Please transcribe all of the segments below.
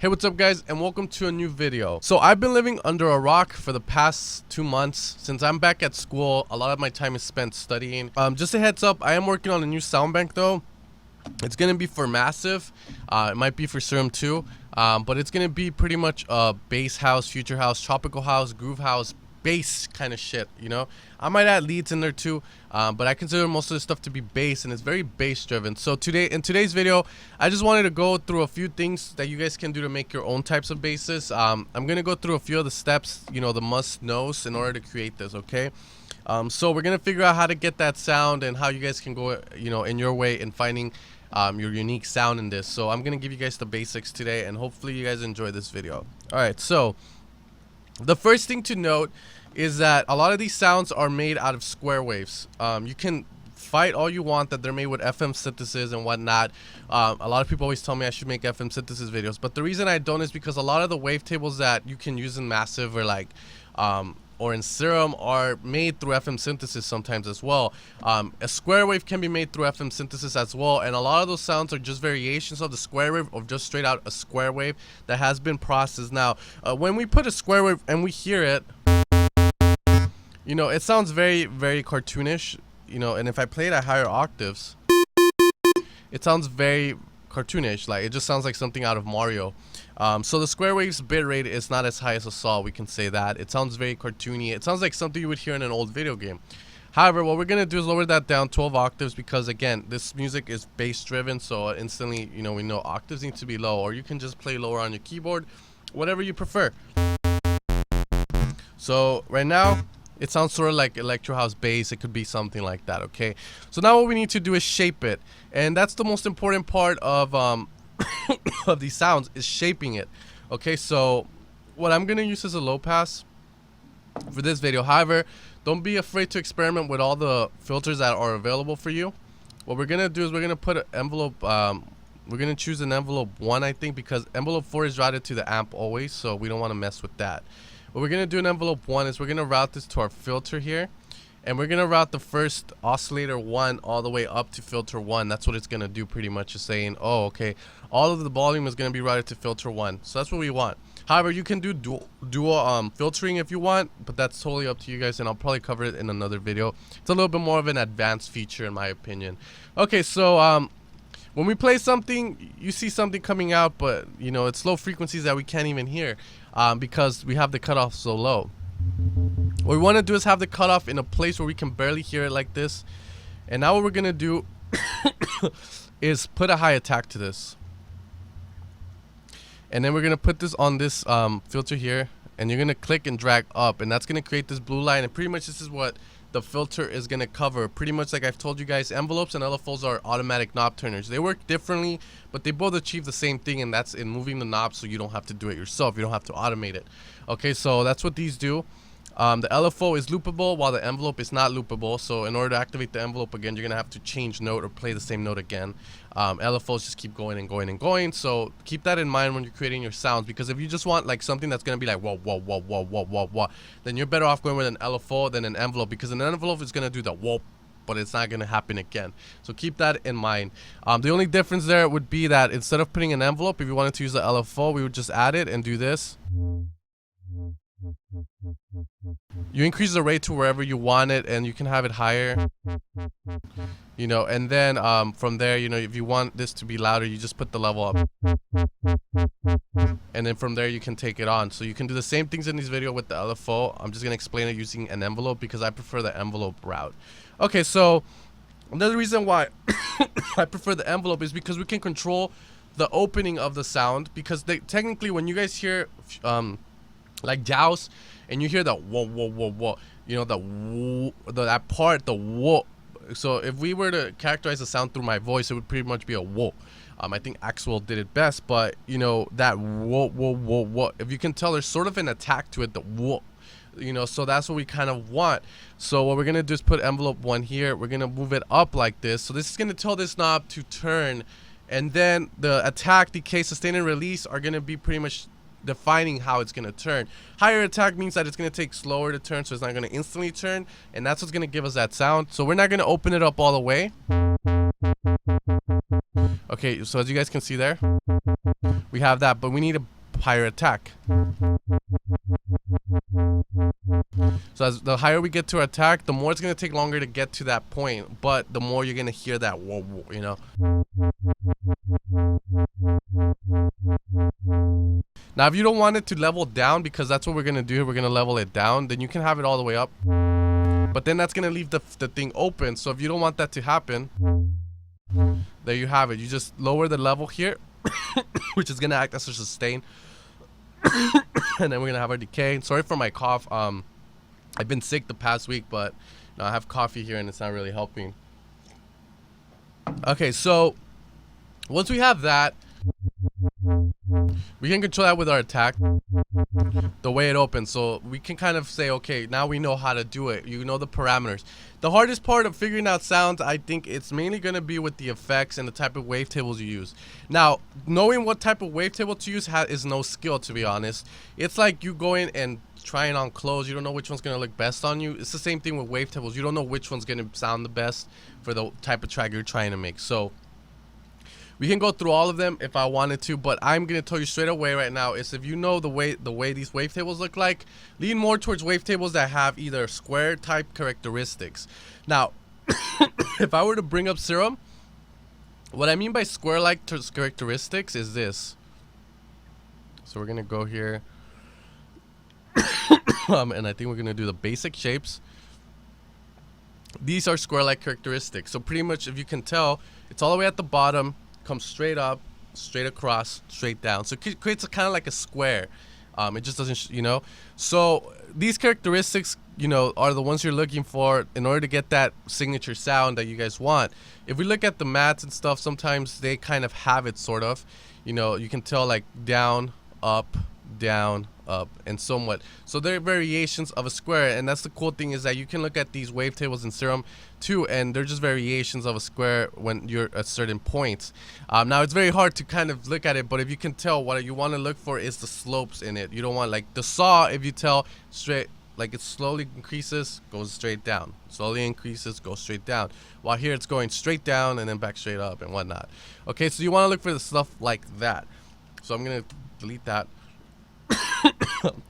Hey, what's up guys, and welcome to a new video. So I've been living under a rock for the past 2 months. Since I'm back at school, a lot of my time is spent studying. Just a heads up, I am working on a new sound bank though. It's gonna be for Massive, it might be for Serum too, but it's gonna be pretty much a bass house, future house, tropical house, groove house, bass kind of shit, you know. I might add leads in there too, but I consider most of the stuff to be bass, and it's very bass driven. So in today's video, I just wanted to go through a few things that you guys can do to make your own types of basses. I'm gonna go through a few of the steps, you know, the must knows in order to create this, okay? So we're gonna figure out how to get that sound and how you guys can go, you know, in your way in finding your unique sound in this. So I'm gonna give you guys the basics today, and hopefully you guys enjoy this video. All right, so the first thing to note is that a lot of these sounds are made out of square waves. You can fight all you want that they're made with FM synthesis and whatnot. A lot of people always tell me I should make FM synthesis videos, but the reason I don't is because a lot of the wavetables that you can use in Massive or like or in Serum are made through FM synthesis sometimes as well. A square wave can be made through FM synthesis as well, and a lot of those sounds are just variations of the square wave, or just straight out a square wave that has been processed. Now, when we put a square wave and we hear it, you know, it sounds very, very cartoonish, you know, and if I play it at higher octaves, it sounds very cartoonish, like it just sounds like something out of Mario. So the square wave's bit rate is not as high as a saw, we can say that. It sounds very cartoony. It sounds like something you would hear in an old video game. However, what we're gonna do is lower that down 12 octaves, because again, this music is bass driven, so instantly, you know, we know octaves need to be low, or you can just play lower on your keyboard, whatever you prefer. So right now, it sounds sort of like electro house bass. It could be something like that, okay? So now what we need to do is shape it, and that's the most important part of of these sounds, is shaping it. Okay, so what I'm gonna use is a low pass for this video. However, don't be afraid to experiment with all the filters that are available for you. What we're gonna do is we're gonna put an envelope, we're gonna choose an envelope 1, I think, because envelope 4 is routed to the amp always, so we don't want to mess with that. What we're gonna do in envelope 1 is we're gonna route this to our filter here, and we're gonna route the first oscillator 1 all the way up to filter 1. That's what it's gonna do, pretty much, is saying, oh, okay, all of the volume is gonna be routed to filter 1. So that's what we want. However, you can do dual filtering if you want, but that's totally up to you guys, and I'll probably cover it in another video. It's a little bit more of an advanced feature in my opinion. Okay, so when we play something, you see something coming out, but you know, it's low frequencies that we can't even hear because we have the cutoff so low. What we want to do is have the cutoff in a place where we can barely hear it, like this. And now what we're gonna do is put a high attack to this, and then we're gonna put this on this filter here, and you're gonna click and drag up, and that's gonna create this blue line. And pretty much this is what the filter is gonna cover. Pretty much like I've told you guys, envelopes and LFOs are automatic knob turners. They work differently, but they both achieve the same thing, and that's in moving the knob, so you don't have to do it yourself. You don't have to automate it. Okay, so that's what these do. The LFO is loopable, while the envelope is not loopable. So in order to activate the envelope again, you're gonna have to change note or play the same note again. LFOs just keep going and going and going. So keep that in mind when you're creating your sounds, because if you just want like something that's gonna be like whoa whoa whoa whoa whoa whoa whoa, then you're better off going with an LFO than an envelope, because an envelope is gonna do the whoa, but it's not gonna happen again. So keep that in mind. The only difference there would be that instead of putting an envelope, if you wanted to use the LFO, we would just add it and do this. You increase the rate to wherever you want it, and you can have it higher, you know, and then from there, you know, if you want this to be louder, you just put the level up, and then from there you can take it on. So you can do the same things in this video with the LFO. I'm just gonna explain it using an envelope because I prefer the envelope route. Okay, so another reason why I prefer the envelope is because we can control the opening of the sound, because technically when you guys hear like Jauz, and you hear the whoa whoa whoa whoa, you know, the whoa, that part, the whoa. So if we were to characterize the sound through my voice, it would pretty much be a whoa. I think Axwell did it best, but you know, that whoa whoa whoa whoa, if you can tell, there's sort of an attack to it, the whoa, you know. So that's what we kind of want. So what we're gonna do is put envelope 1 here. We're gonna move it up like this, so this is gonna tell this knob to turn, and then the attack, decay, sustain, and release are gonna be pretty much defining how it's going to turn. Higher attack means that it's going to take slower to turn, so it's not going to instantly turn, and that's what's going to give us that sound. So we're not going to open it up all the way. Okay, so as you guys can see there, We have that, but we need a higher attack. So as the higher we get to our attack, the more it's going to take longer to get to that point, but the more you're going to hear that whoa, whoa, you know. Now if you don't want it to level down, because that's what we're going to do, we're going to level it down, then you can have it all the way up. But then that's going to leave the thing open. So if you don't want that to happen, there you have it. You just lower the level here, which is going to act as a sustain. And then we're going to have our decay. Sorry for my cough. I've been sick the past week, but I have coffee here and it's not really helping. Okay, so once we have that, we can control that with our attack, the way it opens. So we can kind of say, okay, now we know how to do it. You know the parameters. The hardest part of figuring out sounds, I think it's mainly going to be with the effects and the type of wavetables you use. Now, knowing what type of wavetable to use is no skill, to be honest. It's like you going and trying on clothes. You don't know which one's going to look best on you. It's the same thing with wavetables. You don't know which one's going to sound the best for the type of track you're trying to make. So we can go through all of them if I wanted to, but I'm going to tell you straight away right now is if you know the way these wavetables look like, lean more towards wavetables that have either square type characteristics. Now, if I were to bring up Serum, what I mean by square-like characteristics is this. So we're going to go here. And I think we're going to do the basic shapes. These are square-like characteristics. So pretty much, if you can tell, it's all the way at the bottom, comes straight up, straight across, straight down. So it creates kind of like a square. It just doesn't, you know. So these characteristics, you know, are the ones you're looking for in order to get that signature sound that you guys want. If we look at the mats and stuff, sometimes they kind of have it sort of. You know, you can tell like down, up, and somewhat. So there are variations of a square, and that's the cool thing is that you can look at these wavetables in Serum too, and they're just variations of a square when you're at certain points. Now it's very hard to kind of look at it, but if you can tell, what you want to look for is the slopes in it. You don't want like the saw, if you tell straight, like it slowly increases, goes straight down, slowly increases, goes straight down, while here it's going straight down and then back straight up and whatnot. Okay, so you want to look for the stuff like that. So I'm gonna delete that.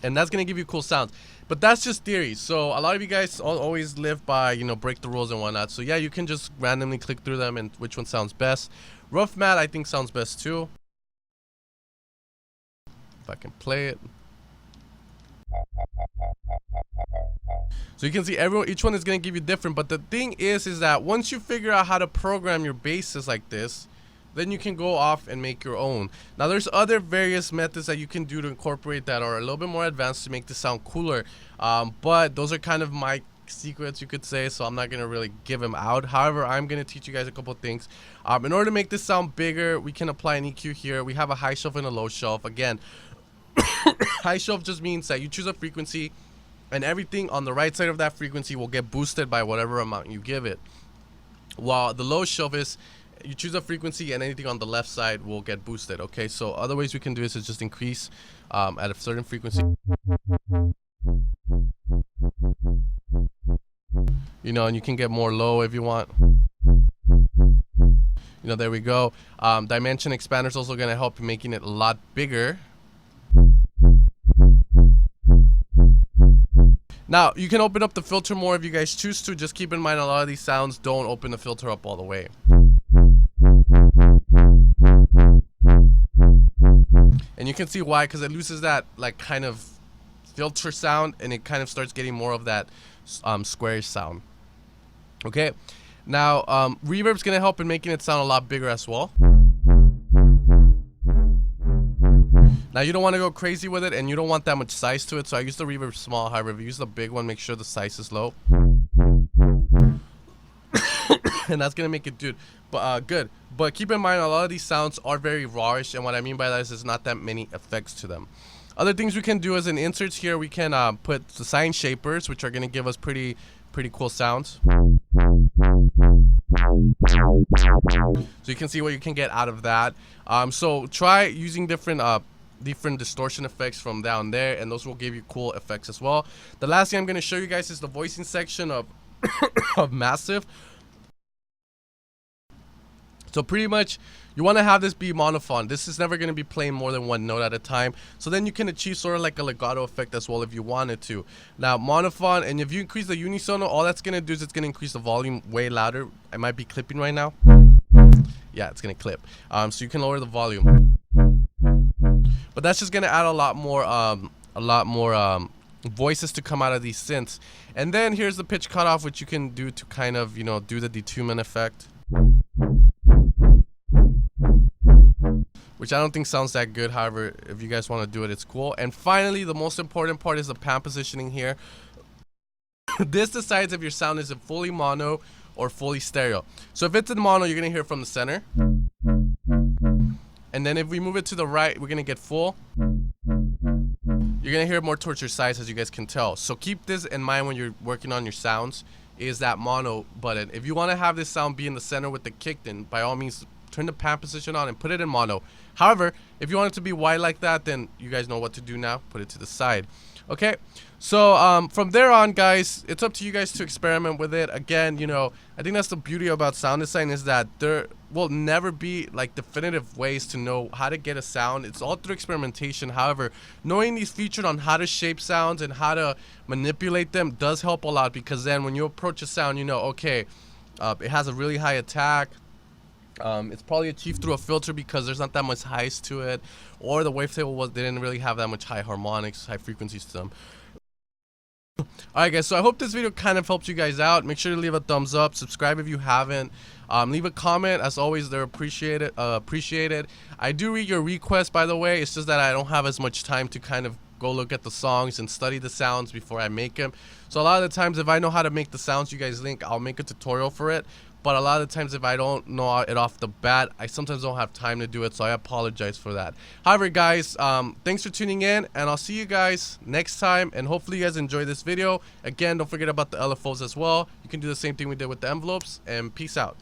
And that's gonna give you cool sounds, but that's just theory. So a lot of you guys always live by, you know, break the rules and whatnot. So yeah, you can just randomly click through them and which one sounds best. Rough mat I think sounds best too. If I can play it, so you can see each one is gonna give you different. But the thing is that once you figure out how to program your basses like this, then you can go off and make your own. Now there's other various methods that you can do to incorporate that are a little bit more advanced to make this sound cooler, but those are kind of my secrets, you could say, so I'm not gonna really give them out. However, I'm gonna teach you guys a couple of things. In order to make this sound bigger, we can apply an EQ here. We have a high shelf and a low shelf. Again, high shelf just means that you choose a frequency and everything on the right side of that frequency will get boosted by whatever amount you give it, while the low shelf is you choose a frequency and anything on the left side will get boosted. Okay, so other ways we can do this is just increase at a certain frequency, you know, and you can get more low if you want. You know, there we go. Dimension expander is also going to help making it a lot bigger. Now you can open up the filter more if you guys choose to. Just keep in mind a lot of these sounds don't open the filter up all the way. And you can see why, because it loses that like kind of filter sound and it kind of starts getting more of that squarish sound. Okay, now reverb's gonna help in making it sound a lot bigger as well. Now you don't want to go crazy with it and you don't want that much size to it, so I use the reverb small. However, if you use the big one, make sure the size is low. And that's gonna make it good. But keep in mind a lot of these sounds are very rawish, and what I mean by that is there's not that many effects to them. Other things we can do as in inserts here, we can put the sine shapers, which are gonna give us pretty cool sounds. So you can see what you can get out of that. So try using different distortion effects from down there, and those will give you cool effects as well. The last thing I'm going to show you guys is the voicing section of of Massive. So pretty much you want to have this be monophonic. This is never going to be playing more than one note at a time. So then you can achieve sort of like a legato effect as well if you wanted to. Now monophone, and if you increase the unisono, all that's going to do is it's going to increase the volume way louder. I might be clipping right now. Yeah, it's going to clip. So you can lower the volume. But that's just going to add a lot more voices to come out of these synths. And then here's the pitch cutoff, which you can do to kind of, you know, do the detunement effect, which I don't think sounds that good. However, if you guys want to do it, it's cool. And finally, the most important part is the pan positioning here. This decides if your sound is in fully mono or fully stereo. So if it's in mono, you're going to hear it from the center. And then if we move it to the right, we're going to get full. You're going to hear it more towards your sides, as you guys can tell. So keep this in mind when you're working on your sounds, is that mono button. If you want to have this sound be in the center with the kick, then by all means, turn the pan position on and put it in mono. However, if you want it to be wide like that, then you guys know what to do now. Put it to the side. Okay, so from there on, guys, it's up to you guys to experiment with it. Again, you know, I think that's the beauty about sound design, is that there will never be like definitive ways to know how to get a sound. It's all through experimentation. However, knowing these features on how to shape sounds and how to manipulate them does help a lot, because then when you approach a sound, you know, okay, it has a really high attack. It's probably achieved through a filter because there's not that much highs to it, or the wavetable didn't really have that much high harmonics, high frequencies to them. Alright guys, so I hope this video kind of helped you guys out. Make sure to leave a thumbs up, subscribe if you haven't, leave a comment. As always, they're appreciated. I do read your requests, by the way. It's just that I don't have as much time to kind of go look at the songs and study the sounds before I make them. So a lot of the times, if I know how to make the sounds you guys link, I'll make a tutorial for it. But a lot of the times, if I don't know it off the bat, I sometimes don't have time to do it, so I apologize for that. However, guys, thanks for tuning in, and I'll see you guys next time, and hopefully you guys enjoy this video. Again, don't forget about the LFOs as well. You can do the same thing we did with the envelopes, and peace out.